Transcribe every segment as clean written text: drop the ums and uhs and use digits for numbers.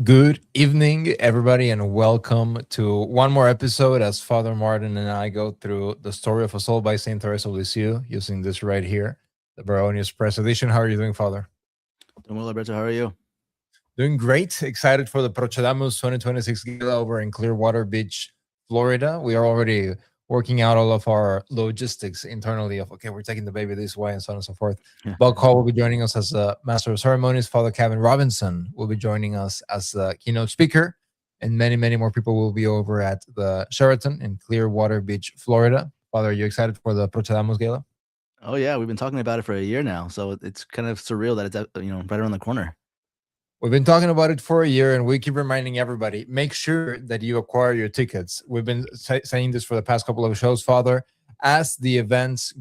Good evening, everybody, and welcome to one more episode as Father Martin and I go through the story of a soul by St. Teresa of Lisieux using this right here, the Baronius Press edition. How are you doing, Father? Doing well, Alberto. How are you? Doing great. Excited for the Procedamus 2026 Gala over in Clearwater Beach, Florida. We are already working out all of our logistics internally of, okay, we're taking the baby this way and so on and so forth. Buck Hall will be joining us as a Master of Ceremonies. Father Kevin Robinson will be joining us as a keynote speaker. And many, many more people will be over at the Sheraton in Clearwater Beach, Florida. Father, are you excited for the Procedamus Gala? Oh yeah, we've been talking about it for a year now, so it's kind of surreal that it's right around the corner. We've been talking about it for a year, and we keep reminding everybody, make sure that you acquire your tickets. We've been saying this for the past couple of shows, Father. As the events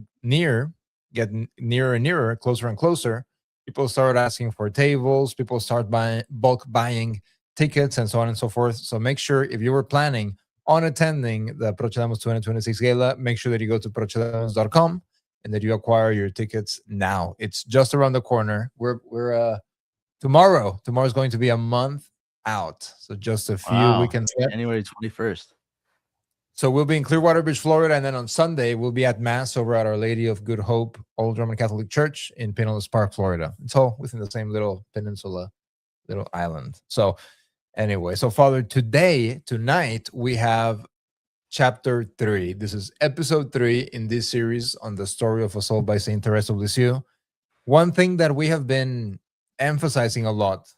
get nearer and nearer, closer and closer, people start asking for tables, people start bulk buying tickets, and so on and so forth. So make sure, if you were planning on attending the Procedamus 2026 Gala, make sure that you go to procedamus.com and that you acquire your tickets now. It's just around the corner. We're Tomorrow's going to be a month out, so just a few Wow, weekends left. January 21st. So we'll be in Clearwater Beach, Florida, and then on Sunday we'll be at Mass over at Our Lady of Good Hope, Old Roman Catholic Church in Pinellas Park, Florida. It's all within the same little peninsula, little island. So anyway, so Father, tonight we have chapter 3. This is episode 3 in this series on the story of a soul by Saint Teresa of Lisieux. One thing that we have been emphasizing a lot,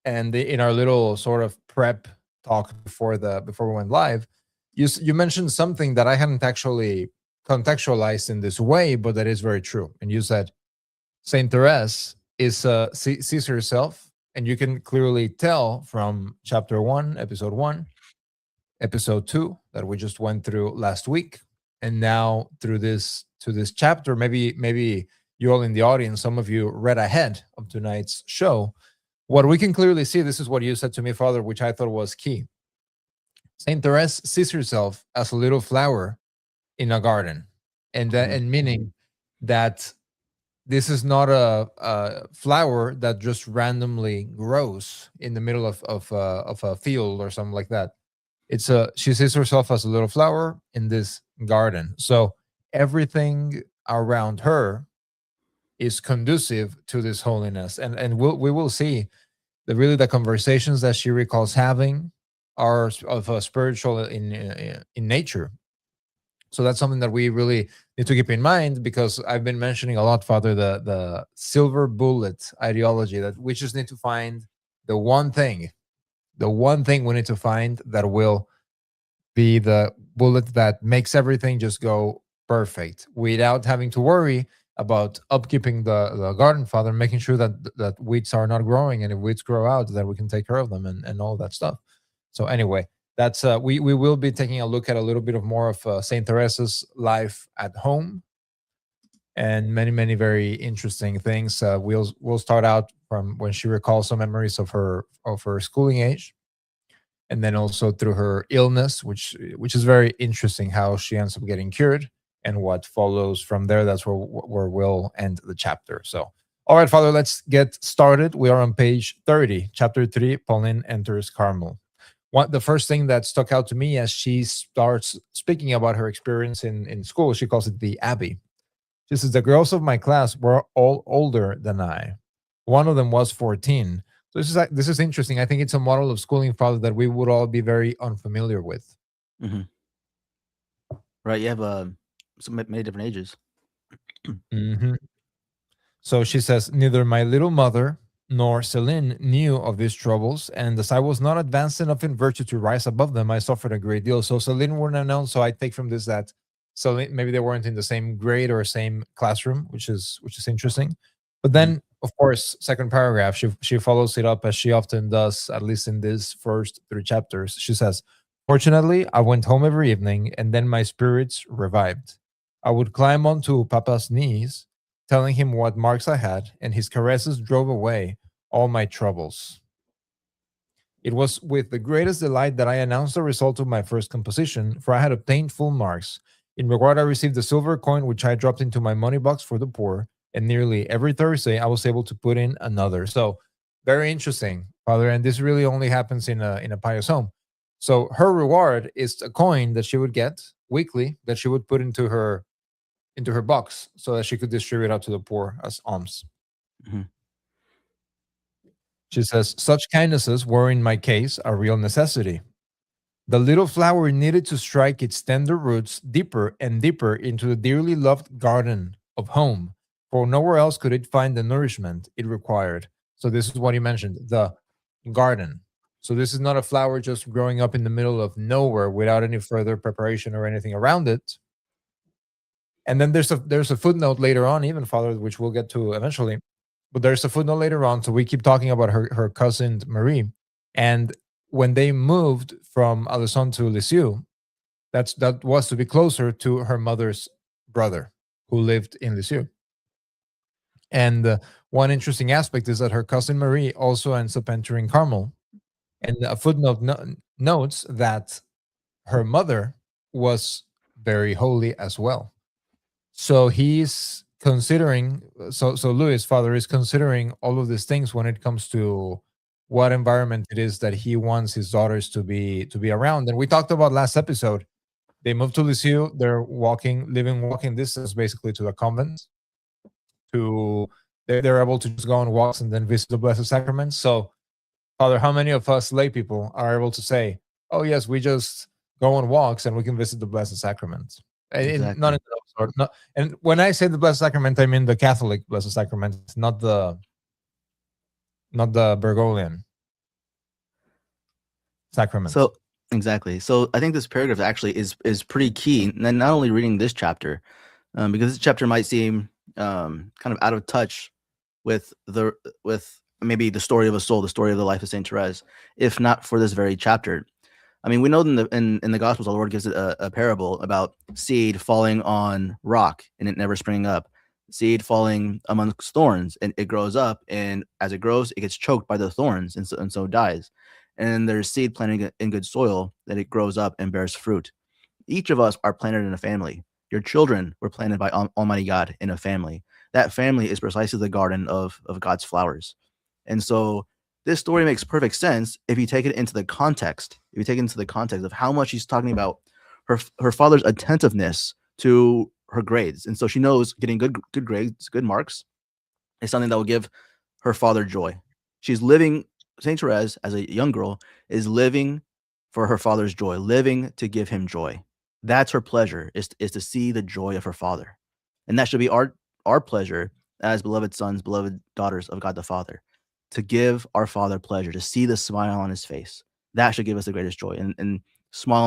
and in our little sort of prep talk before we went live, you mentioned something that I hadn't actually contextualized in this way, but that is very true. And you said Saint Therese sees herself, and you can clearly tell from chapter 1, episode 1, episode 2 that we just went through last week, and now through this chapter. Maybe you all in the audience, some of you read ahead of tonight's show. What we can clearly see, this is what you said to me, Father, which I thought was key. Saint Therese sees herself as a little flower in a garden, and meaning that this is not a flower that just randomly grows in the middle of a field or something like that. She sees herself as a little flower in this garden. So everything around her is conducive to this holiness, and we will see that really the conversations that she recalls having are of a spiritual in nature. So that's something that we really need to keep in mind, because I've been mentioning a lot, Father, the silver bullet ideology, that we just need to find the one thing we need to find that will be the bullet that makes everything just go perfect without having to worry about upkeeping the garden, Father, making sure that weeds are not growing, and if weeds grow out, that we can take care of them, and all that stuff. So anyway, that's we will be taking a look at a little bit of more of Saint Teresa's life at home, and many very interesting things. We'll start out from when she recalls some memories of her schooling age, and then also through her illness, which is very interesting how she ends up getting cured, and what follows from there. That's where we'll end the chapter. So, all right, Father, let's get started. We are on page 30, chapter 3. Pauline enters Carmel. The first thing that stuck out to me as she starts speaking about her experience in school, she calls it the Abbey. She says, the girls of my class were all older than I. One of them was 14. So this is interesting. I think it's a model of schooling, Father, that we would all be very unfamiliar with. Mm-hmm. Right, you have many different ages. Mm-hmm. So she says, neither my little mother nor Celine knew of these troubles, and as I was not advanced enough in virtue to rise above them, I suffered a great deal. So Celine wouldn't have known. So I take from this that Celine, maybe they weren't in the same grade or same classroom, which is interesting. But then, of course, second paragraph, she follows it up as she often does, at least in these first 3 chapters. She says, fortunately, I went home every evening, and then my spirits revived. I would climb onto Papa's knees, telling him what marks I had, and his caresses drove away all my troubles. It was with the greatest delight that I announced the result of my first composition, for I had obtained full marks. In reward, I received a silver coin which I dropped into my money box for the poor, and nearly every Thursday I was able to put in another. So, very interesting. Father, and this really only happens in a pious home. So her reward is a coin that she would get weekly that she would put into her box so that she could distribute out to the poor as alms. Mhm. She says, such kindnesses were in my case a real necessity. The little flower needed to strike its tender roots deeper and deeper into the dearly loved garden of home, for nowhere else could it find the nourishment it required. So, this is what he mentioned, the garden. So, this is not a flower just growing up in the middle of nowhere without any further preparation or anything around it. And then there's a footnote later on, even Father, which we'll get to eventually. But there's a footnote later on. So we keep talking about her cousin Marie. And when they moved from Alençon to Lisieux, that was to be closer to her mother's brother who lived in Lisieux. And one interesting aspect is that her cousin Marie also ends up entering Carmel. And a footnote notes that her mother was very holy as well. So he's considering, so Louis' father is considering all of these things when it comes to what environment it is that he wants his daughters to be around. And we talked about last episode. They moved to Lisieux. They're living walking distance basically to the convent. They're able to just go on walks and then visit the Blessed Sacrament. So, Father, how many of us lay people are able to say, "Oh yes, we just go on walks and we can visit the Blessed Sacrament"? Not Exactly. in the sort. Not, and when I say the Blessed Sacrament, I mean the Catholic Blessed Sacrament, not the Bergoglian sacrament. So exactly. So I think this paragraph actually is pretty key. And then not only reading this chapter, because this chapter might seem kind of out of touch with maybe the story of a soul, the story of the life of Saint Therese, if not for this very chapter. I mean, we know in the Gospels, the Lord gives it a parable about seed falling on rock and it never springing up, seed falling amongst thorns and it grows up, and as it grows, it gets choked by the thorns and so dies. And there's seed planted in good soil that it grows up and bears fruit. Each of us are planted in a family. Your children were planted by Almighty God in a family. That family is precisely the garden of God's flowers. And so this story makes perfect sense if you take it into the context. If you take it into the context of how much she's talking about her father's attentiveness to her grades. And so she knows getting good grades, good marks is something that will give her father joy. She's living, Saint Therese, as a young girl, is living for her father's joy, living to give him joy. That's her pleasure, is to see the joy of her father. And that should be our pleasure as beloved sons, beloved daughters of God the Father, to give our Father pleasure, to see the smile on his face. That should give us the greatest joy. And smile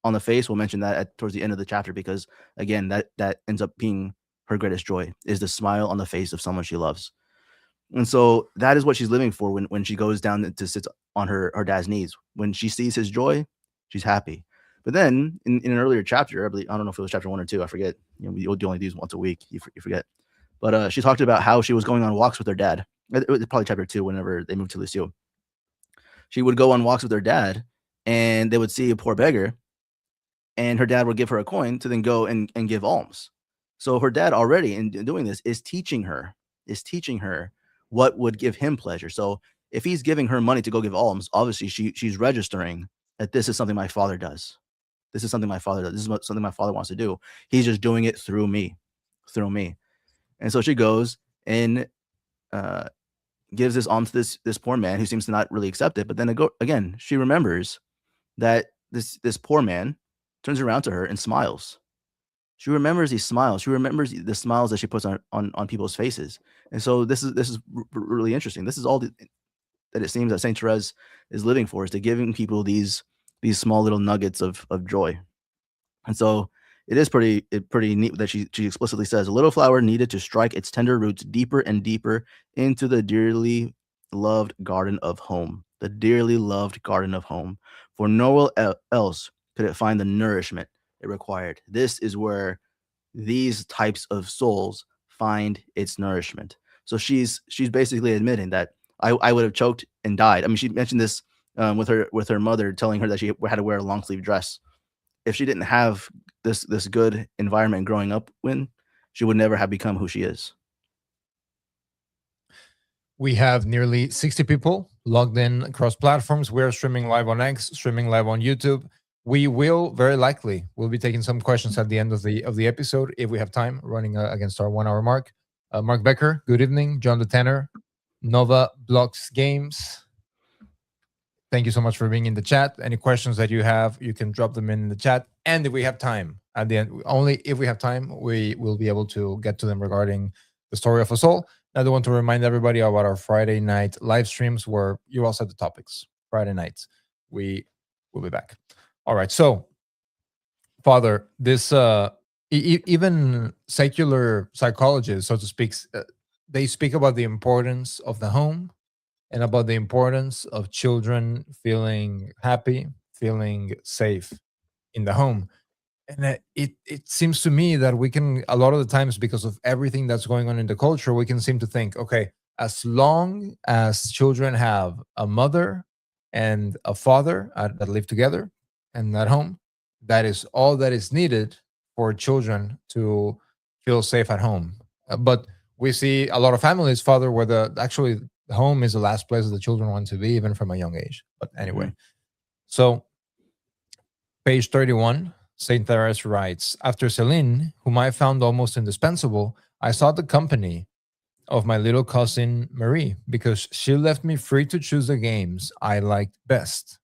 on the face, we'll mention that towards the end of the chapter, because again, that ends up being her greatest joy, is the smile on the face of someone she loves. And so that is what she's living for when she goes down to sit on her dad's knees. When she sees his joy, she's happy. But then in an earlier chapter, I don't know if it was chapter 1 or 2, I forget. We only do these once a week. You forget. But she talked about how she was going on walks with her dad. It was probably chapter 2 whenever they moved to Lisieux. She would go on walks with her dad, and they would see a poor beggar, and her dad would give her a coin to then go and give alms. So her dad already in doing this is teaching her what would give him pleasure. So if he's giving her money to go give alms, obviously she's registering that this is something my father does. This is something my father does. This is something my father wants to do. He's just doing it through me. And so she goes and gives this alms to this poor man who seems to not really accept it. But then again, she remembers that this poor man turns around to her and smiles. She remembers these smiles. She remembers the smiles that she puts on people's faces. And so this is really interesting. This is all that it seems that Saint Therese is living for, is to giving people these small little nuggets of joy. And so it is pretty neat that she explicitly says a little flower needed to strike its tender roots deeper and deeper into the dearly loved garden of home. The dearly loved garden of home. For nowhere else could it find the nourishment it required. This is where these types of souls find its nourishment. So she's basically admitting that I would have choked and died. I mean, she mentioned this with her mother telling her that she had to wear a long sleeve dress. If she didn't have this good environment growing up in, she would never have become who she is. We have nearly 60 people logged in across platforms. We're streaming live on X, streaming live on YouTube. We will very likely we'll be taking some questions at the end of the episode if we have time, running against our 1 hour mark. Mark Becker, good evening. John the Tanner, Nova Blocks Games. Thank you so much for being in the chat. Any questions that you have, you can drop them in the chat. And if we have time at the end, only if we have time, we will be able to get to them regarding the story of us all. I do want to remind everybody about our Friday night live streams where you all set the topics. Friday nights, we will be back. All right. So, Father, this even secular psychologists, so to speak, they speak about the importance of the home and about the importance of children feeling happy, feeling safe in the home. And it seems to me that we can, a lot of the times, because of everything that's going on in the culture, we can seem to think, okay, as long as children have a mother and a father that live together and at home, that is all that is needed for children to feel safe at home. But we see a lot of families, Father, where actually home is the last place that the children want to be, even from a young age. But anyway, so page 31, St. Therese writes, after Celine, whom I found almost indispensable, I sought the company of my little cousin Marie, because she left me free to choose the games I liked best.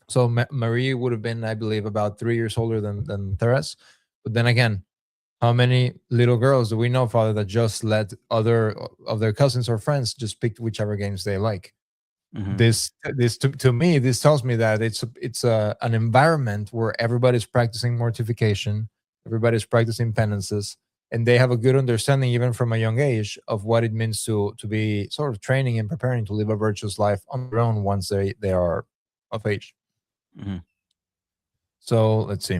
So Marie would have been, I believe, about 3 years older than Therese. But then again, how many little girls do we know, Father, that just let other of their cousins or friends just pick whichever games they like? This to me, this tells me that it's an environment where everybody's practicing mortification, everybody's practicing penances, and they have a good understanding, even from a young age, of what it means to be sort of training and preparing to live a virtuous life on their own once they are of age. So let's see.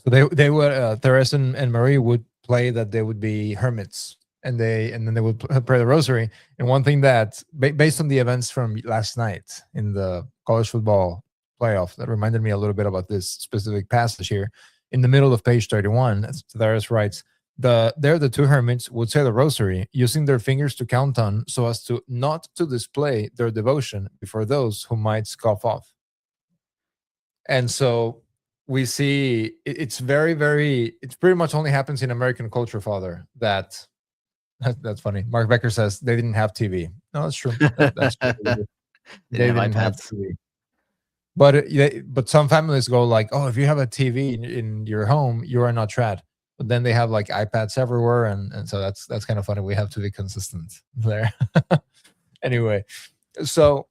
So they would Therese and Marie would play that they would be hermits, and then they would pray the rosary. And one thing that, based on the events from last night in the college football playoff, that reminded me a little bit about this specific passage here. In the middle of page 31, Therese writes, the two hermits would say the rosary, using their fingers to count on, so as to not to display their devotion before those who might scoff off. And so we see it's very, very, it's pretty much only happens in American culture, Father, that's funny. Mark Becker says they didn't have TV. No, that's true. That's true. They didn't have TV. But some families go like, oh, if you have a TV in your home, you are not trad. But then they have like iPads everywhere, and so that's kind of funny. We have to be consistent there. Anyway, so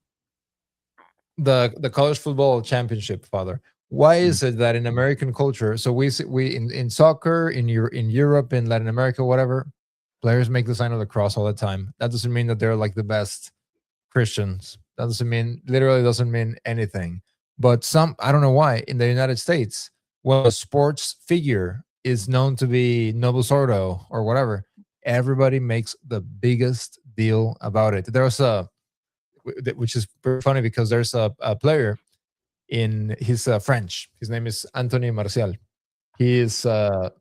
the college football championship, Father. Why is it that in American culture, so we in soccer, in Europe, in Latin America, whatever, players make the sign of the cross all the time. That doesn't mean that they're like the best Christians. That literally doesn't mean anything. But I don't know why, in the United States, when a sports figure is known to be Novus Ordo or whatever, everybody makes the biggest deal about it. Which is pretty funny, because there's a player he's French. His name is Anthony Martial. He's a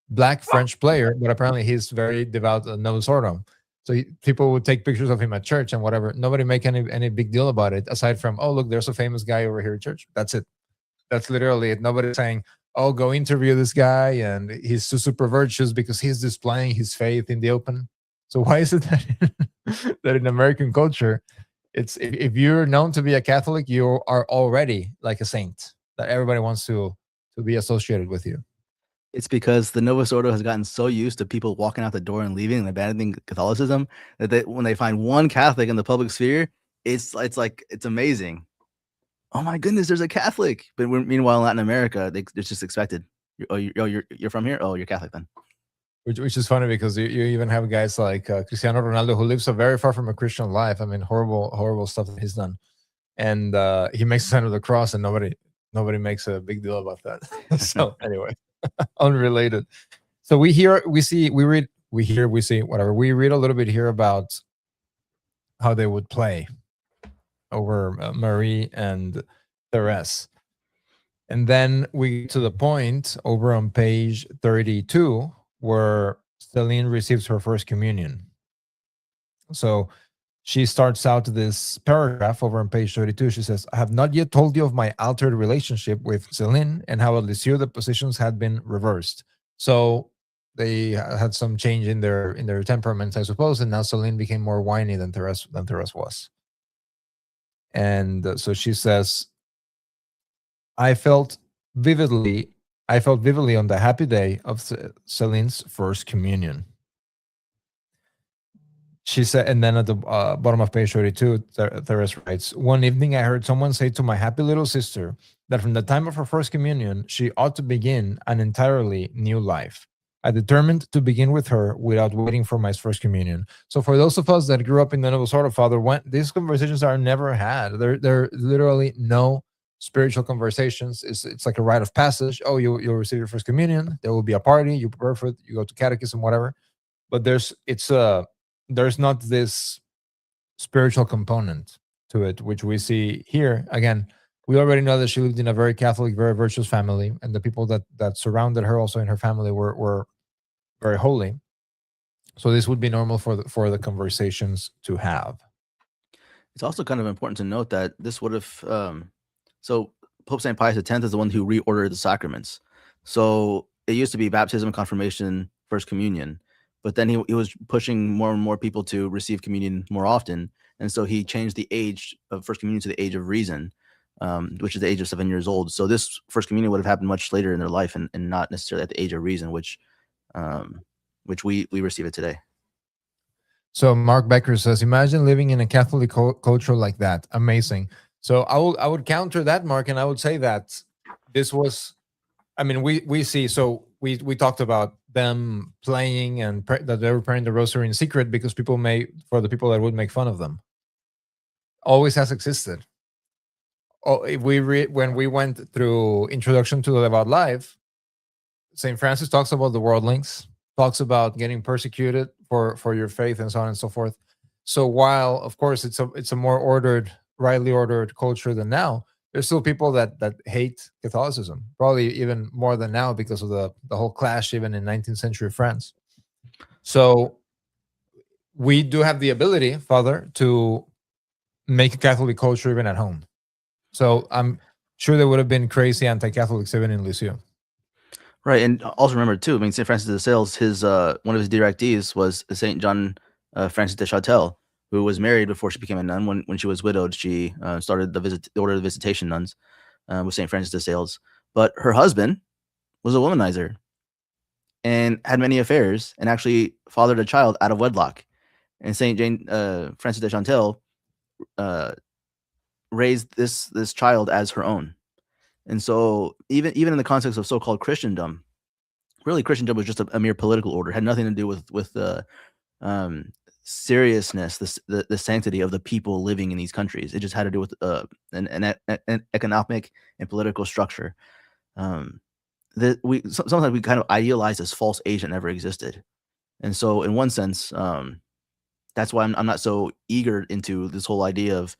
black French player, but apparently he's very devout Novus Ordo. So people would take pictures of him at church and whatever. Nobody make any big deal about it, aside from, oh, look, there's a famous guy over here at church. That's it. That's literally it. Nobody's saying, oh, go interview this guy and he's super virtuous because he's displaying his faith in the open. So why is it that in American culture, it's if you're known to be a Catholic, you are already like a saint, that everybody wants to be associated with you? It's because the Novus Ordo has gotten so used to people walking out the door and leaving and abandoning Catholicism that when they find one Catholic in the public sphere, it's amazing. Oh my goodness, there's a Catholic. But meanwhile, in Latin America, it's just expected. You're from here? Oh, you're Catholic then. Which is funny, because you even have guys like Cristiano Ronaldo, who lives so very far from a Christian life. I mean, horrible stuff that he's done, and he makes the sign of the cross, and nobody makes a big deal about that. So anyway, unrelated. So we read a little bit here about how they would play over Marie and Therese. And then we get to the point over on page 32 where Celine receives her first communion. So she starts out this paragraph over on page 32. She says, I have not yet told you of my altered relationship with Celine and how at Lisieux the positions had been reversed. So they had some change in their temperaments, I suppose, and now Celine became more whiny than Therese was. And so she says, I felt vividly on the happy day of Celine's first communion. She said, and then at the bottom of page 32, Therese writes, one evening I heard someone say to my happy little sister that from the time of her first communion, she ought to begin an entirely new life. I determined to begin with her without waiting for my first communion. So for those of us that grew up in the Noble Sort of Father, these conversations are never had. There literally no spiritual conversations. It's like a rite of passage. Oh, you'll receive your first communion. There will be a party. You prepare for it. You go to catechism, whatever. But there's not this spiritual component to it, which we see here. Again, we already know that she lived in a very Catholic, very virtuous family, and the people that surrounded her also in her family were very holy. So this would be normal for the conversations to have. It's also kind of important to note that this would have so Pope St. Pius X is the one who reordered the sacraments. So it used to be baptism, confirmation, first communion. But then he was pushing more and more people to receive communion more often. And so he changed the age of first communion to the age of reason, which is the age of 7 years old. So this first communion would have happened much later in their life and not necessarily at the age of reason, which we receive it today. So Mark Becker says, imagine living in a Catholic culture like that. Amazing. So I would counter that, Mark, and I would say that this was, I mean, we see, so we talked about them playing and that they were praying the rosary in secret because for the people that would make fun of them. Always has existed. Oh, if when we went through Introduction to the Devout Life, St. Francis talks about the worldlings, talks about getting persecuted for your faith and so on and so forth. So while, of course, it's a more ordered, rightly ordered culture than now, there's still people that hate Catholicism, probably even more than now because of the whole clash even in 19th century France. So we do have the ability, Father, to make a Catholic culture even at home. So I'm sure there would have been crazy anti-Catholics even in Lisieux. Right, and also remember too, I mean, St. Francis de Sales, his one of his directees was St. John Francis de Châtel, who was married before she became a nun. When she was widowed, she started the Order of Visitation Nuns with St. Francis de Sales. But her husband was a womanizer and had many affairs and actually fathered a child out of wedlock. And St. Francis de Châtel raised this child as her own. And so even in the context of so-called Christendom, really Christendom was just a mere political order. It had nothing to do with the seriousness, the sanctity of the people living in these countries. It just had to do with an economic and political structure. Sometimes we kind of idealize this false age that never existed. And so in one sense, that's why I'm not so eager into this whole idea of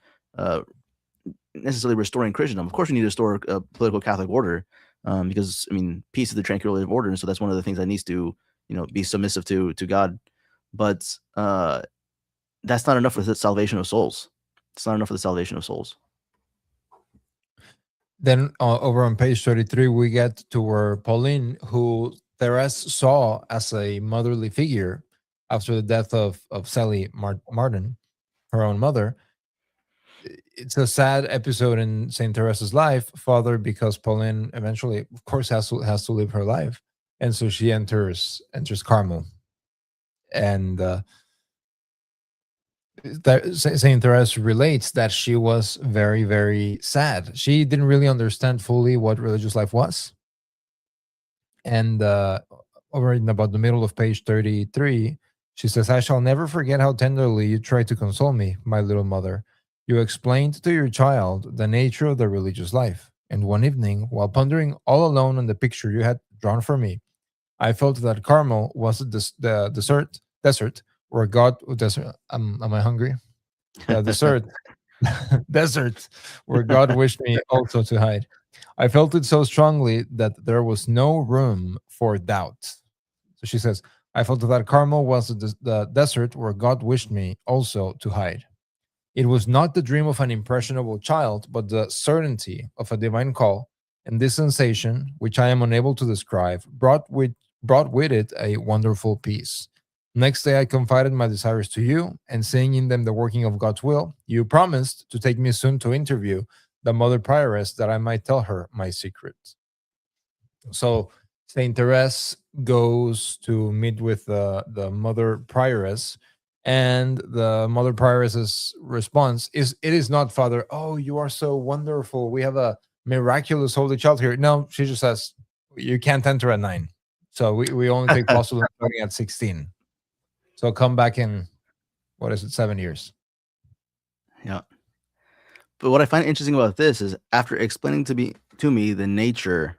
necessarily restoring Christendom. Of course, we need to restore a political Catholic order because, I mean, peace is the tranquility of order. And so that's one of the things that needs to, be submissive to God. But that's not enough for the salvation of souls. It's not enough for the salvation of souls. Then over on page 33, we get to where Pauline, who Therese saw as a motherly figure after the death of Sally Martin, her own mother. It's a sad episode in St. Therese's life, Father, because Pauline eventually, of course, has to live her life. And so she enters Carmel. And St. Therese relates that she was very, very sad. She didn't really understand fully what religious life was. And over in about the middle of page 33, she says, I shall never forget how tenderly you tried to console me, my little mother. You explained to your child the nature of the religious life. And one evening, while pondering all alone on the picture you had drawn for me, I felt that Carmel was the desert where God am I hungry? Desert where God wished me also to hide. I felt it so strongly that there was no room for doubt. So she says, I felt that Carmel was the desert where God wished me also to hide. It was not the dream of an impressionable child, but the certainty of a divine call, and this sensation, which I am unable to describe, brought with it a wonderful peace. Next day, I confided my desires to you, and seeing in them the working of God's will, you promised to take me soon to interview the mother prioress that I might tell her my secret. So Saint Therese goes to meet with the mother prioress, and the mother prioress's response is, "It is not, Father. Oh, you are so wonderful. We have a miraculous holy child here." No, she just says, "You can't enter at 9. So we only take postulate starting at 16. So come back in, what is it, 7 years?" Yeah. But what I find interesting about this is after explaining to me the nature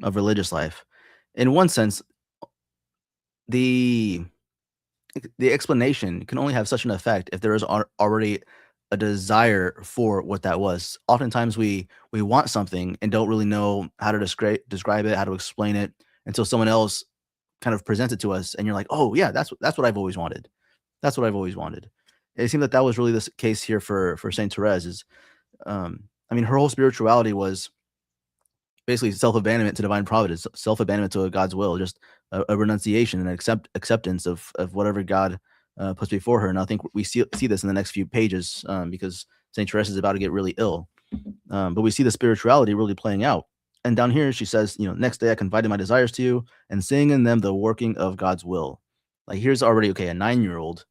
of religious life, in one sense, the explanation can only have such an effect if there is already a desire for what that was. Oftentimes we want something and don't really know how to describe it, how to explain it until someone else kind of presents it to us, and you're like, "Oh yeah, that's what I've always wanted. That's what I've always wanted." It seemed that was really the case here for Saint Therese. Is I mean, her whole spirituality was basically self-abandonment to divine providence, self-abandonment to God's will, just a renunciation and acceptance of whatever God puts before her. And I think we see this in the next few pages because Saint Therese is about to get really ill. But we see the spirituality really playing out. And down here, she says, next day I confided my desires to you, and seeing in them the working of God's will. Like, here's already, okay, a 9-year-old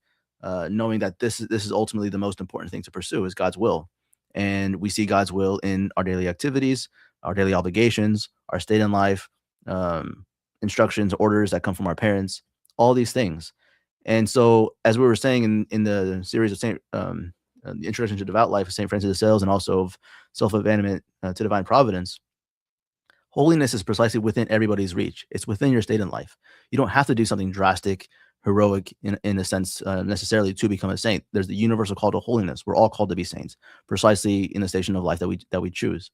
knowing that this is ultimately the most important thing to pursue is God's will. And we see God's will in our daily activities, our daily obligations, our state in life, instructions, orders that come from our parents, all these things. And so, as we were saying in the series of the Introduction to Devout Life of St. Francis of Sales, and also of Self-Abandonment to Divine Providence, holiness is precisely within everybody's reach. It's within your state in life. You don't have to do something drastic, heroic in a sense necessarily to become a saint. There's the universal call to holiness. We're all called to be saints, precisely in the station of life that we choose.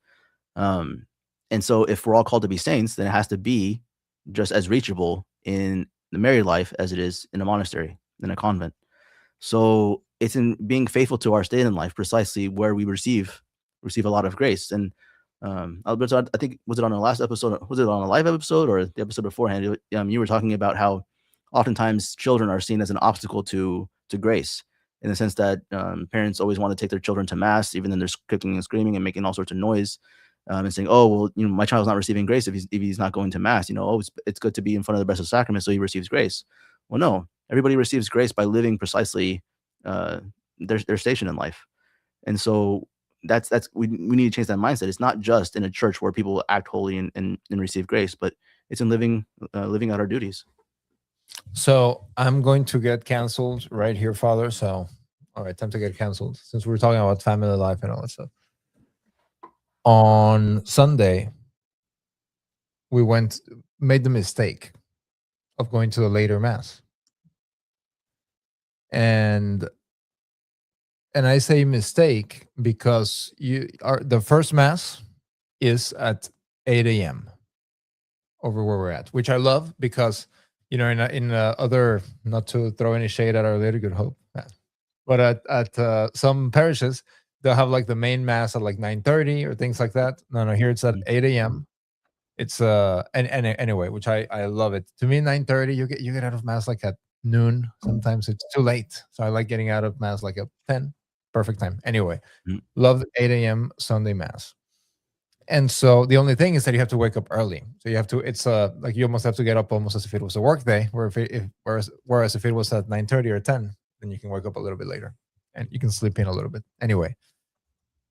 And so if we're all called to be saints, then it has to be just as reachable in the married life as it is in a monastery, in a convent. So it's in being faithful to our state in life, precisely where we receive a lot of grace. And Alberto, I think, was it on the last episode? Was it on a live episode or the episode beforehand? You were talking about how oftentimes children are seen as an obstacle to grace, in the sense that parents always want to take their children to mass, even then they're kicking and screaming and making all sorts of noise, and saying, "Oh, well, my child's not receiving grace if he's not going to mass. It's good to be in front of the Blessed Sacrament so he receives grace." Well, no, everybody receives grace by living precisely their station in life, and so we need to change that mindset. It's not just in a church where people act holy and receive grace, but it's in living out our duties. So I'm going to get canceled right here, Father. So, all right, time to get canceled since we're talking about family life and all that stuff. On Sunday, we made the mistake of going to the later mass. And I say mistake because the first mass is at 8 a.m. over where we're at, which I love because, in other, not to throw any shade at Our Lady of Good Hope, but at some parishes, they'll have like the main mass at like 9:30 or things like that. No, here it's at 8 a.m. It's and anyway, which I love it. To me, 9:30, you get out of mass like at noon. Sometimes it's too late, so I like getting out of mass like at 10. Perfect time. Anyway, love the 8 a.m. Sunday mass. And so the only thing is that you have to wake up early. So you have to. It's like you almost have to get up almost as if it was a work day. Whereas if it was at 9:30 or 10, then you can wake up a little bit later, and you can sleep in a little bit. Anyway,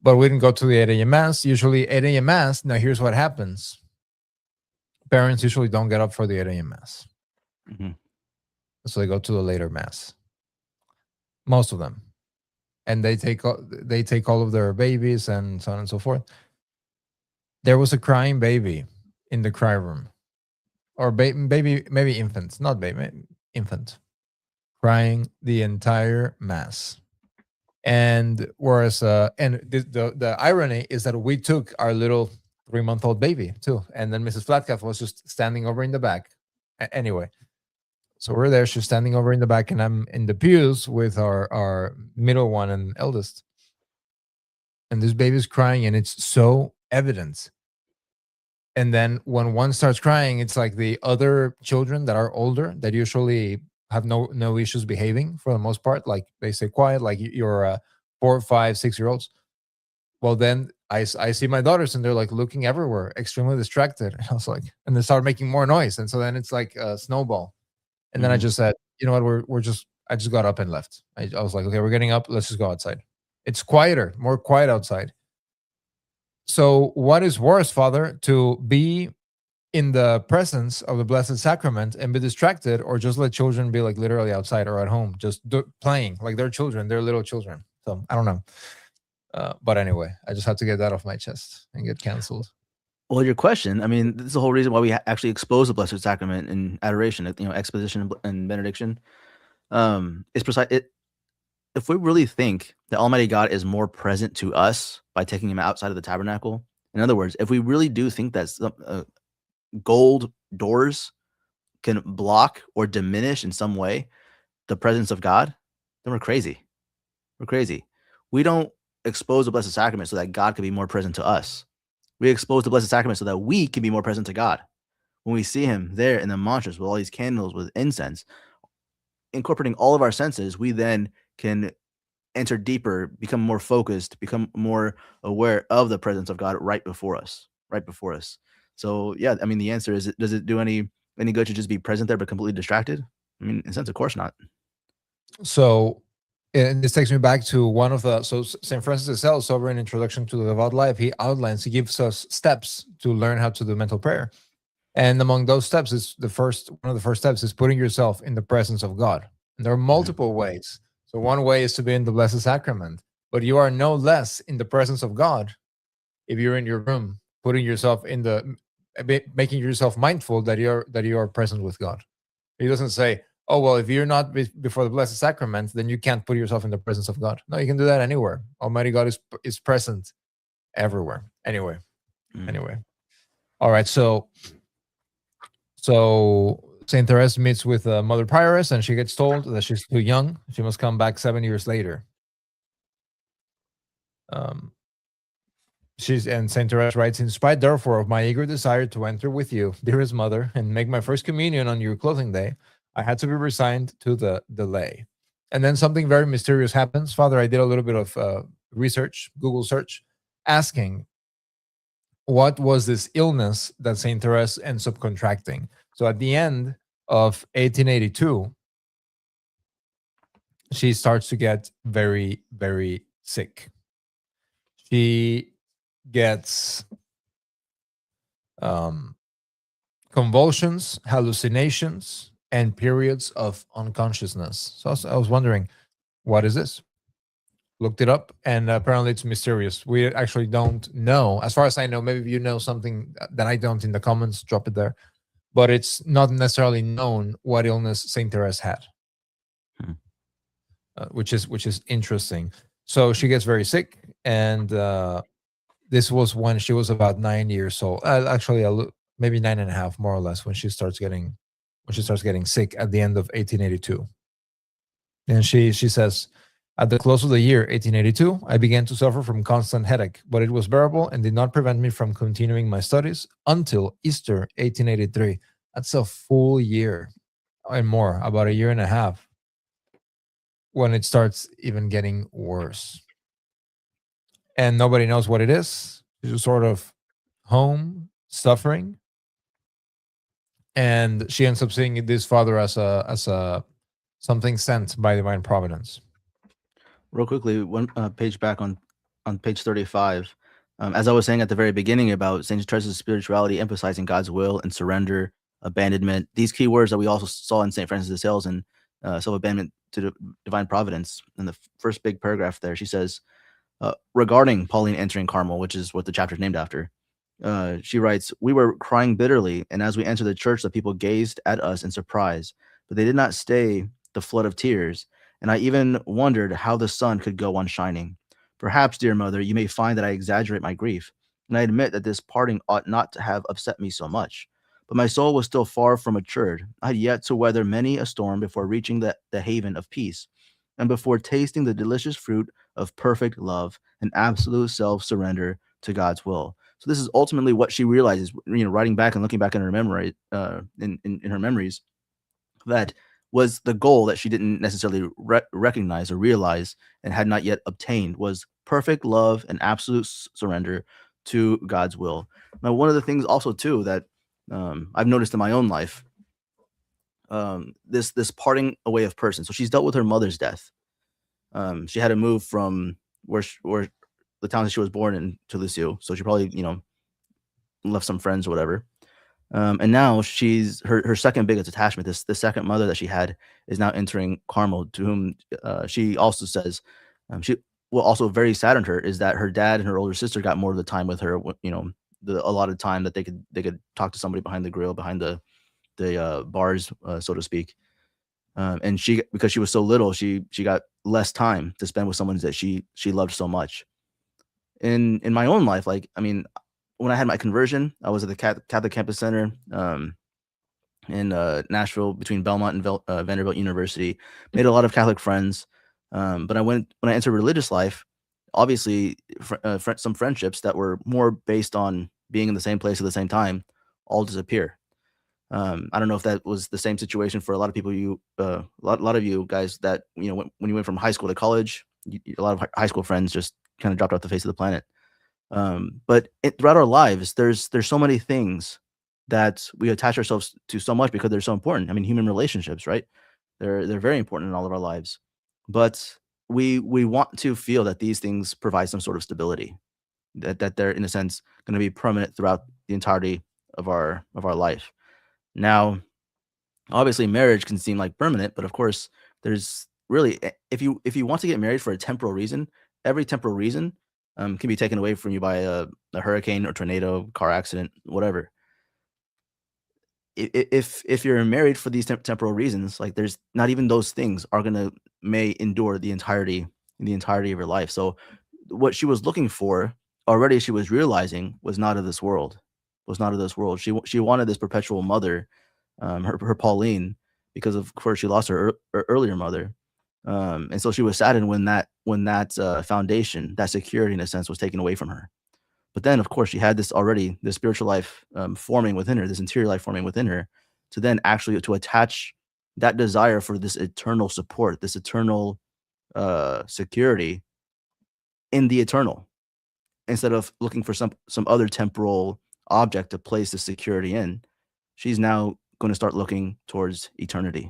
but we didn't go to the 8 a.m. mass. Usually 8 a.m. mass. Now here's what happens. Parents usually don't get up for the 8 a.m. mass. Mm-hmm. So they go to the later mass. Most of them. And they take all of their babies and so on and so forth. There was a crying baby in the cry room. Or baby, maybe infant. Not baby, infant. Crying the entire mass. And whereas, and the irony is that we took our little 3-month-old baby too. And then Mrs. Flatcalf was just standing over in the back. Anyway. So we're there. She's standing over in the back, and I'm in the pews with our middle one and eldest. And this baby's crying, and it's so evident. And then when one starts crying, it's like the other children that are older that usually have no issues behaving for the most part. Like they stay quiet, like you're 4, 5, 6-year-olds. Well, then I see my daughters, and they're like looking everywhere, extremely distracted. And I was like, and they start making more noise. And so then it's like a snowball. And then I just said, you know what, I just got up and left. I was like, okay, we're getting up. Let's just go outside. It's quieter, more quiet outside. So what is worse, Father, to be in the presence of the Blessed Sacrament and be distracted, or just let children be like literally outside or at home, just playing like they're children, they're little children. So I don't know. But anyway, I just had to get that off my chest and get canceled. Well, your question, I mean, this is the whole reason why we actually expose the Blessed Sacrament in adoration, exposition and benediction. It's precise. If we really think that Almighty God is more present to us by taking him outside of the tabernacle, in other words, if we really do think that gold doors can block or diminish in some way the presence of God, then we're crazy. We're crazy. We don't expose the Blessed Sacrament so that God can be more present to us. We expose the Blessed Sacrament so that we can be more present to God. When we see him there in the mantras with all these candles, with incense, incorporating all of our senses, we then can enter deeper, become more focused, become more aware of the presence of God right before us. So yeah, I mean, the answer is, does it do any good to just be present there but completely distracted? I mean, in a sense, of course not. So, and this takes me back to one of the, so St. Francis de Sales, over in Introduction to the Devout Life, he gives us steps to learn how to do mental prayer. And among those steps is one of the first steps is putting yourself in the presence of God. And there are multiple ways. So one way is to be in the Blessed Sacrament, but you are no less in the presence of God if you're in your room, putting yourself making yourself mindful that you are present with God. He doesn't say, oh, well, if you're not before the Blessed Sacrament, then you can't put yourself in the presence of God. No, you can do that anywhere. Almighty God is present everywhere. Anyway. All right. So Saint Therese meets with Mother Prioress, and she gets told that she's too young. She must come back 7 years later. And Saint Therese writes, in spite, therefore, of my eager desire to enter with you, dearest mother, and make my first communion on your closing day, I had to be resigned to the delay. And then something very mysterious happens. Father, I did a little bit of research, Google search, asking what was this illness that Saint Therese ends up contracting. So at the end of 1882, she starts to get very, very sick. She gets convulsions, hallucinations, and periods of unconsciousness. So I was wondering, what is this? Looked it up, and apparently it's mysterious. We actually don't know. As far as I know, maybe if you know something that I don't in the comments, drop it there. But it's not necessarily known what illness Saint Therese had, which is interesting. So she gets very sick, and this was when she was about 9 years old. Actually, maybe 9.5, more or less, when she starts getting sick at the end of 1882. And she says, at the close of the year 1882, I began to suffer from constant headache, but it was bearable and did not prevent me from continuing my studies until Easter 1883. That's a full year and more, about 1.5 years, when it starts even getting worse. And nobody knows what it is. She's just sort of home, suffering. And she ends up seeing this father as a something sent by divine providence. Real quickly, one page back on page 35, as I was saying at the very beginning about St. Teresa's spirituality, emphasizing God's will and surrender, abandonment, these key words that we also saw in St. Francis de Sales and self-abandonment to the divine providence. In the first big paragraph there, she says, regarding Pauline entering Carmel, which is what the chapter is named after, she writes, we were crying bitterly, and as we entered the church, the people gazed at us in surprise, but they did not stay the flood of tears. And I even wondered how the sun could go on shining. Perhaps, dear mother, you may find that I exaggerate my grief, and I admit that this parting ought not to have upset me so much. but my soul was still far from matured. I had yet to weather many a storm before reaching the haven of peace, and before tasting the delicious fruit of perfect love and absolute self-surrender to God's will. So this is ultimately what she realizes, writing back and looking back in her memory, in her memories, that was the goal that she didn't necessarily recognize or realize and had not yet obtained, was perfect love and absolute surrender to God's will. Now, one of the things also too that I've noticed in my own life, this parting away of person. So she's dealt with her mother's death. She had to move from where the town that she was born in to Lucille. So she probably, left some friends or whatever. And now she's her second biggest attachment. The second mother that she had is now entering Carmel, to whom she also says she well also very saddened her is that her dad and her older sister got more of the time with her. The allotted time that they could talk to somebody behind the grill, behind the bars, so to speak. And because she was so little, she got less time to spend with someone that she loved so much. In my own life, when I had my conversion, I was at the Catholic Campus Center in Nashville, between Belmont and Vanderbilt University. Made a lot of Catholic friends, but when I entered religious life, obviously some friendships that were more based on being in the same place at the same time all disappear. I don't know if that was the same situation for a lot of people. A lot of you guys that when you went from high school to college, a lot of high school friends just kind of dropped off the face of the planet. But throughout our lives, there's so many things that we attach ourselves to so much because they're so important. I mean, human relationships, right? They're very important in all of our lives. But we want to feel that these things provide some sort of stability, that they're in a sense going to be permanent throughout the entirety of our life. Now, obviously, marriage can seem like permanent, but of course, there's really, if you want to get married for a temporal reason, every temporal reason can be taken away from you by a hurricane or tornado, car accident, whatever. If you're married for these temporal reasons, like there's not even those things may endure the entirety of your life. So what she was looking for already, she was realizing was not of this world. She wanted this perpetual mother, her Pauline, because of course she lost her earlier mother. And so she was saddened when that foundation, that security in a sense, was taken away from her. But then, of course, she had this spiritual life forming within her, this interior life forming within her, to then actually to attach that desire for this eternal support, this eternal security in the eternal, instead of looking for some other temporal object to place the security in. She's now going to start looking towards eternity.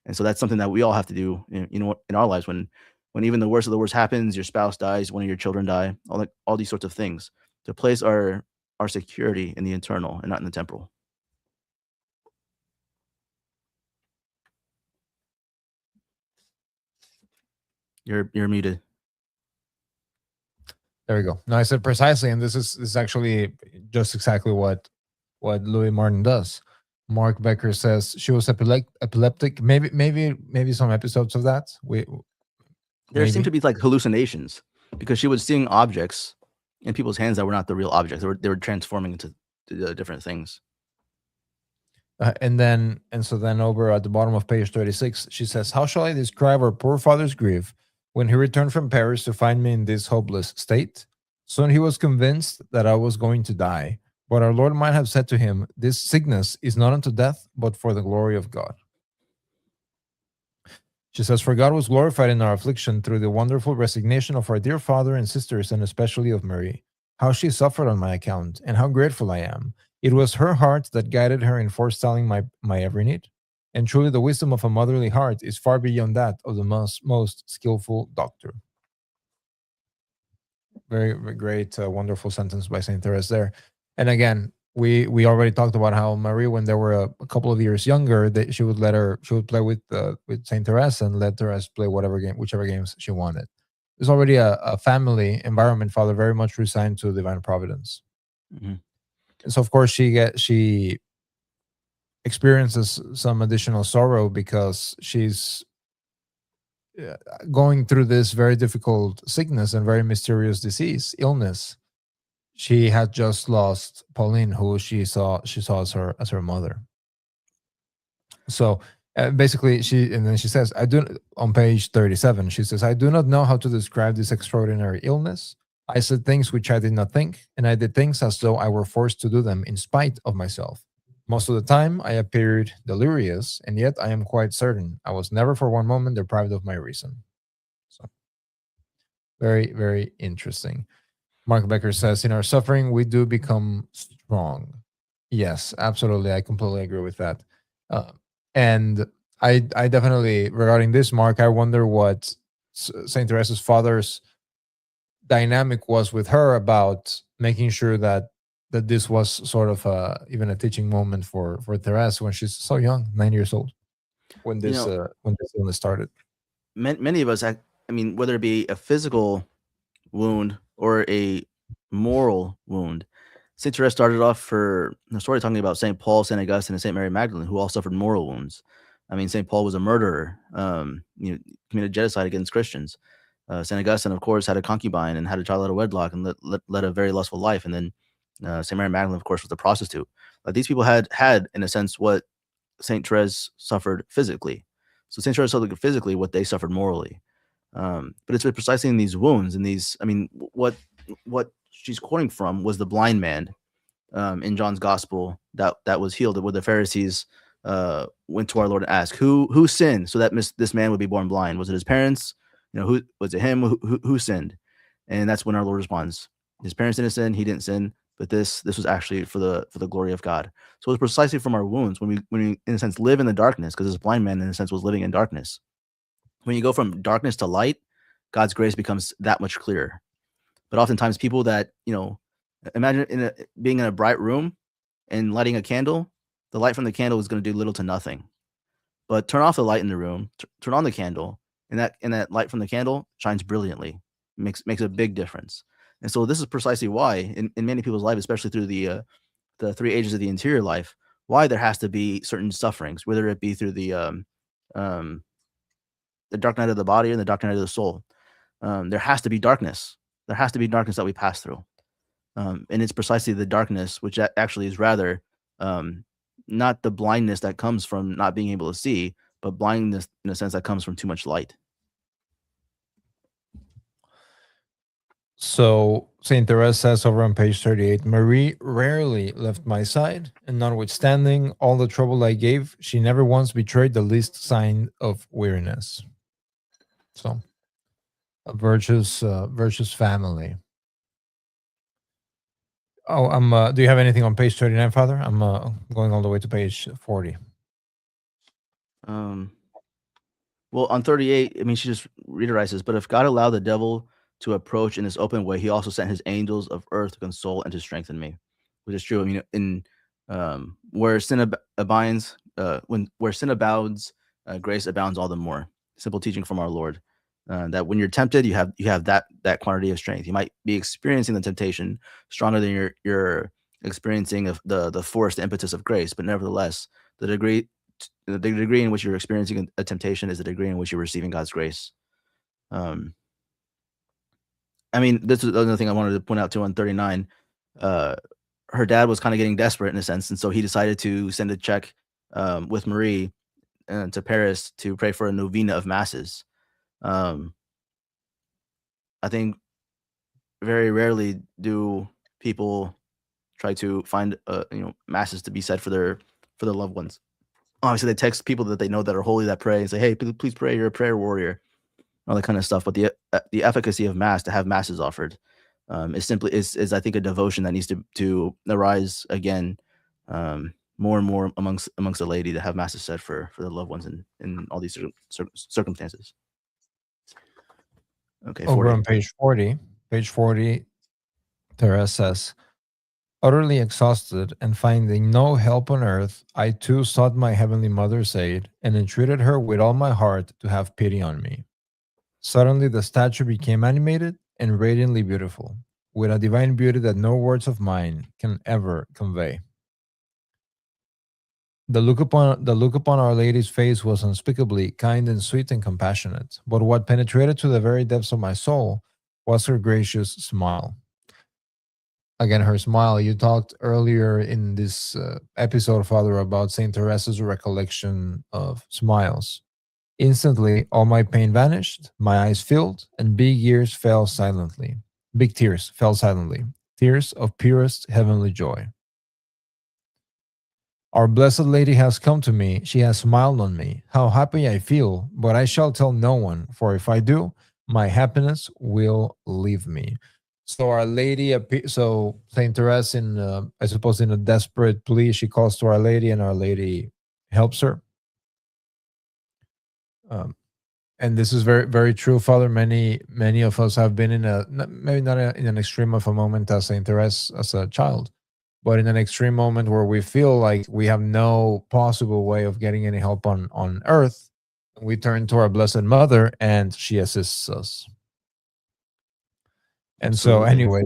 And so that's something that we all have to do, in our lives, when even the worst of the worst happens, your spouse dies, one of your children die, all these sorts of things, to place our security in the eternal and not in the temporal. You're muted. There we go. No, I said precisely, and this is actually just exactly what Louis Martin does. Mark Becker says she was epileptic. Maybe some episodes of that. There seemed to be like hallucinations, because she was seeing objects in people's hands that were not the real objects. They were transforming into different things. And so then over at the bottom of page 36, she says, "How shall I describe our poor father's grief when he returned from Paris to find me in this hopeless state? Soon he was convinced that I was going to die. But our Lord might have said to him, 'This sickness is not unto death, but for the glory of God.'" She says, "For God was glorified in our affliction through the wonderful resignation of our dear father and sisters, and especially of Marie. How she suffered on my account, and how grateful I am. It was her heart that guided her in forestalling my every need. And truly the wisdom of a motherly heart is far beyond that of the most skillful doctor." Very, very great, wonderful sentence by St. Therese there. And again, we already talked about how Marie, when they were a couple of years younger, that she would play with St. Therese and let Therese play whichever games she wanted. There's already a family environment, Father, very much resigned to divine providence. Mm-hmm. And so, of course, she experiences some additional sorrow because she's going through this very difficult sickness and very mysterious illness. she had just lost Pauline, who she saw as her mother. So basically, and then she says, I do, on page 37, she says, I do not know how to describe this extraordinary illness. I said things which I did not think, and I did things as though I were forced to do them in spite of myself. Most of the time, I appeared delirious, and yet I am quite certain I was never for one moment deprived of my reason. So, very, very interesting. Mark Becker says, in our suffering, we do become strong. Yes, absolutely. I completely agree with that. And I definitely, regarding this, Mark, I wonder what St. Teresa's father's dynamic was with her about making sure that this was sort of even a teaching moment for Teresa when she's so young, 9 years old, when this illness started. Many of us, I mean, whether it be a physical wound or a moral wound, St. Teresa started off for the story talking about St. Paul, St. Augustine, and St. Mary Magdalene, who all suffered moral wounds. I mean, St. Paul was a murderer, committed genocide against Christians. St. Augustine, of course, had a concubine and had a child out of wedlock and led a very lustful life. And then St. Mary Magdalene, of course, was a prostitute. These people had, in a sense, what St. Therese suffered physically. So St. Therese suffered physically what they suffered morally. But it's precisely in these wounds, and these, I mean, what she's quoting from was the blind man in John's gospel that was healed, where the Pharisees went to our Lord and asked, who sinned so that this man would be born blind? Was it his parents? Who was it? Him? Who sinned? And that's when our Lord responds: his parents didn't sin, he didn't sin, but this was actually for the glory of God. So it's precisely from our wounds when we in a sense live in the darkness, because this blind man in a sense was living in darkness. When you go from darkness to light, God's grace becomes that much clearer. But oftentimes people that, imagine being in a bright room and lighting a candle, the light from the candle is going to do little to nothing. But turn off the light in the room, turn on the candle, and that light from the candle shines brilliantly, makes a big difference. And so this is precisely why in many people's life, especially through the 3 ages of the interior life, why there has to be certain sufferings, whether it be through the dark night of the body and the dark night of the soul. There has to be darkness. There has to be darkness that we pass through. And it's precisely the darkness, which actually is rather not the blindness that comes from not being able to see, but blindness in a sense that comes from too much light. So St. Therese says over on page 38, Marie rarely left my side, and notwithstanding all the trouble I gave, she never once betrayed the least sign of weariness. So a virtuous family. Oh, do you have anything on page 39, Father? I'm going all the way to page 40. Well, on 38, I mean, she just reiterizes, but if God allowed the devil to approach in this open way, he also sent his angels of earth to console and to strengthen me, which is true. I mean, in where sin abounds, grace abounds all the more. Simple teaching from our Lord. That when you're tempted, you have that quantity of strength. You might be experiencing the temptation stronger than you're experiencing of the force, the impetus of grace, but nevertheless, the degree in which you're experiencing a temptation is the degree in which you're receiving God's grace. I mean, this is another thing I wanted to point out too on 39. Her dad was kind of getting desperate in a sense, and so he decided to send a check with Marie to Paris to pray for a novena of masses. I think very rarely do people try to find masses to be said for their loved ones. Obviously, they text people that they know that are holy that pray and say, "Hey, please pray. You're a prayer warrior," all that kind of stuff. But the efficacy of mass, to have masses offered, is I think a devotion that needs to arise again, more and more amongst the laity, to have masses said for the loved ones in all these circumstances. Okay, 40. Over on page 40, Therese says, utterly exhausted and finding no help on earth, I too sought my heavenly mother's aid and entreated her with all my heart to have pity on me. Suddenly the statue became animated and radiantly beautiful, with a divine beauty that no words of mine can ever convey. The look upon Our Lady's face was unspeakably kind and sweet and compassionate, but what penetrated to the very depths of my soul was her gracious smile. again, her smile. You talked earlier in this episode, Father, about Saint Teresa's recollection of smiles. Instantly, all my pain vanished, my eyes filled, and big tears fell silently. Big tears fell silently, tears of purest heavenly joy. Our Blessed Lady has come to me. She has smiled on me. How happy I feel, but I shall tell no one, for if I do, my happiness will leave me. So Our Lady, so Saint Therese, I suppose, in a desperate plea, she calls to Our Lady, and Our Lady helps her. Um, and this is very, very true, Father. Many of us have been in maybe not in an extreme of a moment as Saint Therese as a child, but in an extreme moment where we feel like we have no possible way of getting any help on earth. We turn to our Blessed Mother, and she assists us. And so, anyway,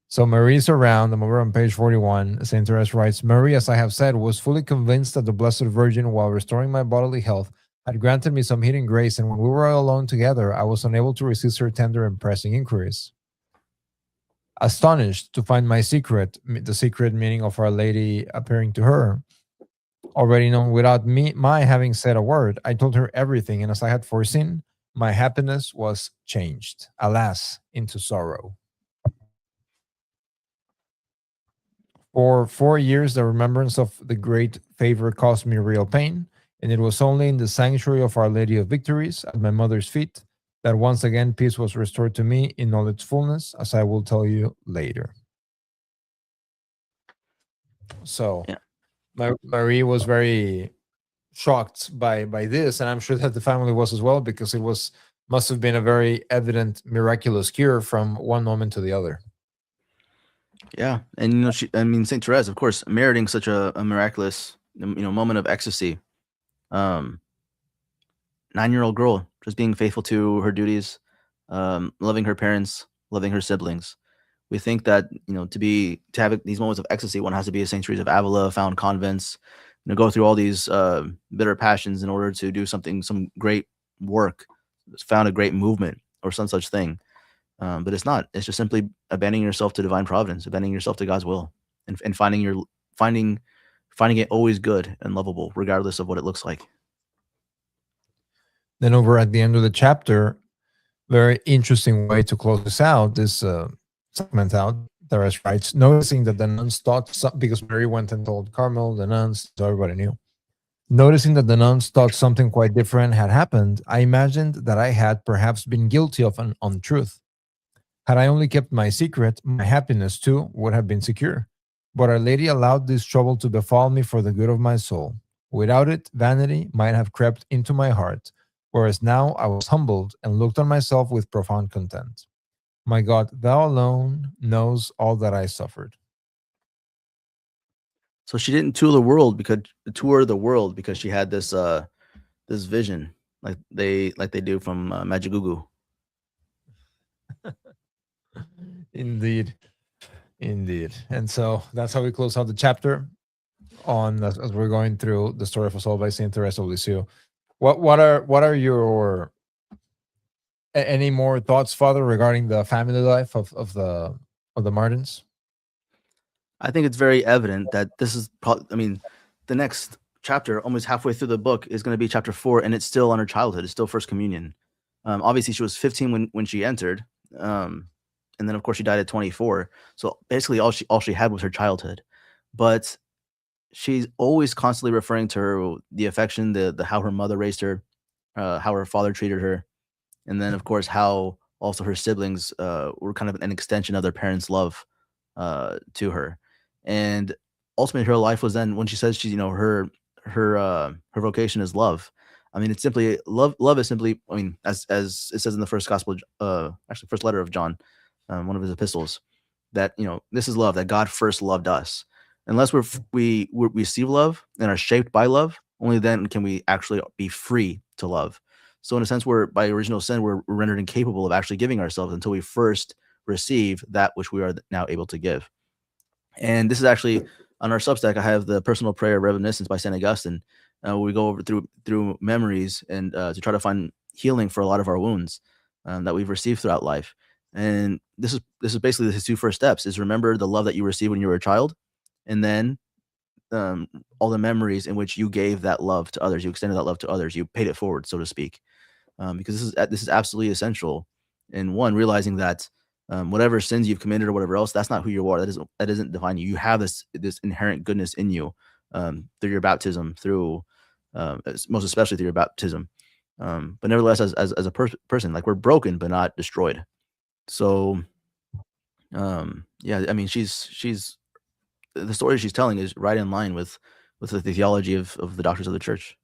so Marie's around. I'm over on page 41. St. Therese writes, Marie, as I have said, was fully convinced that the Blessed Virgin, while restoring my bodily health, had granted me some hidden grace, and when we were alone together, I was unable to resist her tender and pressing inquiries. Astonished to find my secret, the secret meaning of Our Lady appearing to her, already known without my having said a word, I told her everything, and as I had foreseen, my happiness was changed, alas, into sorrow. For 4 years, the remembrance of the great favor caused me real pain, and it was only in the sanctuary of Our Lady of Victories at my mother's feet that once again peace was restored to me in all its fullness, as I will tell you later. So, yeah. Marie was very shocked by this, and I'm sure that the family was as well, because it must have been a very evident miraculous cure from one moment to the other. Yeah, and Saint Therese, of course, meriting such a miraculous moment of ecstasy. 9-year-old girl just being faithful to her duties, loving her parents, loving her siblings. We think that to have these moments of ecstasy, one has to be a Saint Teresa of Avila, found convents, go through all these bitter passions in order to do some great work, found a great movement or some such thing. But it's not. It's just simply abandoning yourself to divine providence, abandoning yourself to God's will, and finding it always good and lovable, regardless of what it looks like. Then over at the end of the chapter, very interesting way to close this out, this segment out, Therese writes, noticing that the nuns thought, because Mary went and told Carmel, the nuns, so everybody knew. Noticing that the nuns thought something quite different had happened, I imagined that I had perhaps been guilty of an untruth. Had I only kept my secret, my happiness too would have been secure. But Our Lady allowed this trouble to befall me for the good of my soul. Without it, vanity might have crept into my heart, whereas now I was humbled and looked on myself with profound content. My God, thou alone knows all that I suffered. So she didn't tour the world because she had this this vision, like they do from Magigugu. Indeed. And so that's how we close out the chapter as we're going through the story of a soul by Saint Therese of Lisieux. What are your any more thoughts, Father, regarding the family life of the Martins? I think it's very evident that this is the next chapter, almost halfway through the book, is going to be chapter 4, and it's still on her childhood. It's still First Communion. Obviously, she was 15 when she entered, and then of course she died at 24. So basically, all she had was her childhood. But she's always constantly referring to the affection, the how her mother raised her, how her father treated her, and then of course how also her siblings were kind of an extension of their parents' love to her. And ultimately, her life was then when she says she's her vocation is love. I mean, it's simply love. Love is simply, as it says in the first gospel, actually first letter of John, one of his epistles, that this is love, that God first loved us. Unless we receive love and are shaped by love, only then can we actually be free to love. So in a sense, by original sin, we're rendered incapable of actually giving ourselves until we first receive that which we are now able to give. And this is actually on our Substack. I have the personal prayer reminiscence by St. Augustine. We go over through memories and to try to find healing for a lot of our wounds that we've received throughout life. And this is basically his 2 first steps: is remember the love that you received when you were a child, and then all the memories in which you gave that love to others, you extended that love to others, you paid it forward, so to speak. Because this is absolutely essential. And one, realizing that whatever sins you've committed or whatever else, that's not who you are. That doesn't define you. You have this inherent goodness in you through your baptism, through most especially through your baptism. But nevertheless, as a person, like, we're broken but not destroyed. So yeah, I mean, she's the story she's telling is right in line with the theology of the doctors of the church.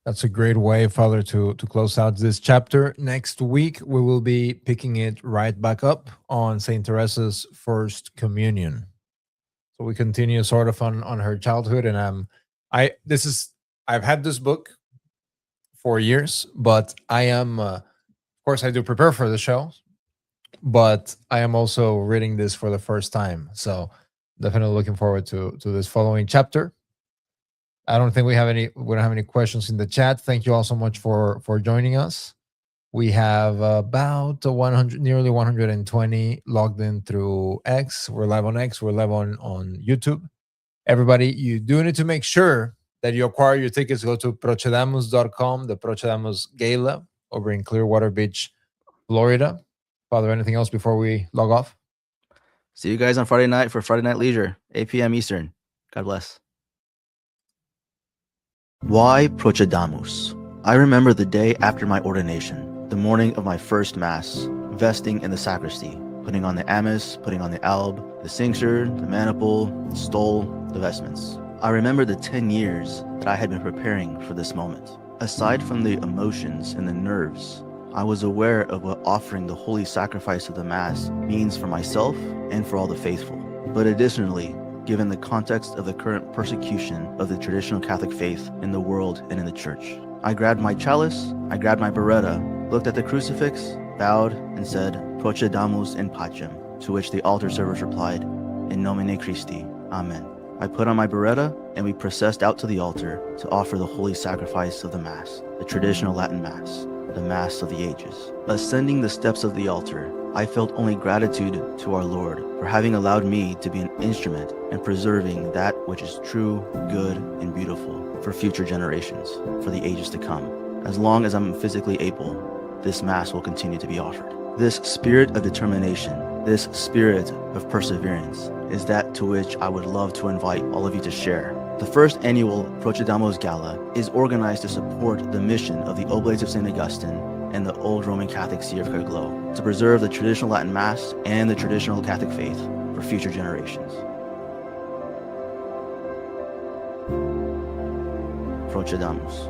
That's a great way, Father, to close out this chapter. Next week, we will be picking it right back up on St. Teresa's First Communion. So we continue sort of on her childhood, and I've had this book for years, but I am, of course, I do prepare for the show, but I am also reading this for the first time. So definitely looking forward to this following chapter. I don't think we don't have any questions in the chat. Thank you all so much for joining us. We have about 100, nearly 120 logged in through X. We're live on X. We're live on YouTube. Everybody, you do need to make sure that you acquire your tickets. Go to procedamus.com, the Procedamus Gala over in Clearwater Beach, Florida. Father, anything else before we log off? See you guys on Friday night for Friday Night Leisure, 8 p.m. Eastern. God bless. Why Procedamus? I remember the day after my ordination, the morning of my first Mass, vesting in the sacristy, putting on the amice, putting on the alb, the cincture, the maniple, the stole, the vestments. I remember the 10 years that I had been preparing for this moment. Aside from the emotions and the nerves, I was aware of what offering the holy sacrifice of the Mass means for myself and for all the faithful. But additionally, given the context of the current persecution of the traditional Catholic faith in the world and in the church. I grabbed my chalice, I grabbed my beretta, looked at the crucifix, bowed, and said, Procedamus in pacem, to which the altar servers replied, In nomine Christi, Amen. I put on my beretta, and we processed out to the altar to offer the holy sacrifice of the Mass, the traditional Latin Mass, the Mass of the ages. Ascending the steps of the altar, I felt only gratitude to our Lord for having allowed me to be an instrument in preserving that which is true, good, and beautiful for future generations, for the ages to come. As long as I'm physically able, this Mass will continue to be offered. This spirit of determination, this spirit of perseverance, is that to which I would love to invite all of you to share. The first annual Procedamus Gala is organized to support the mission of the Oblates of St. Augustine and the Old Roman Catholic See of Caer-Glow to preserve the traditional Latin Mass and the traditional Catholic faith for future generations. Procedamus.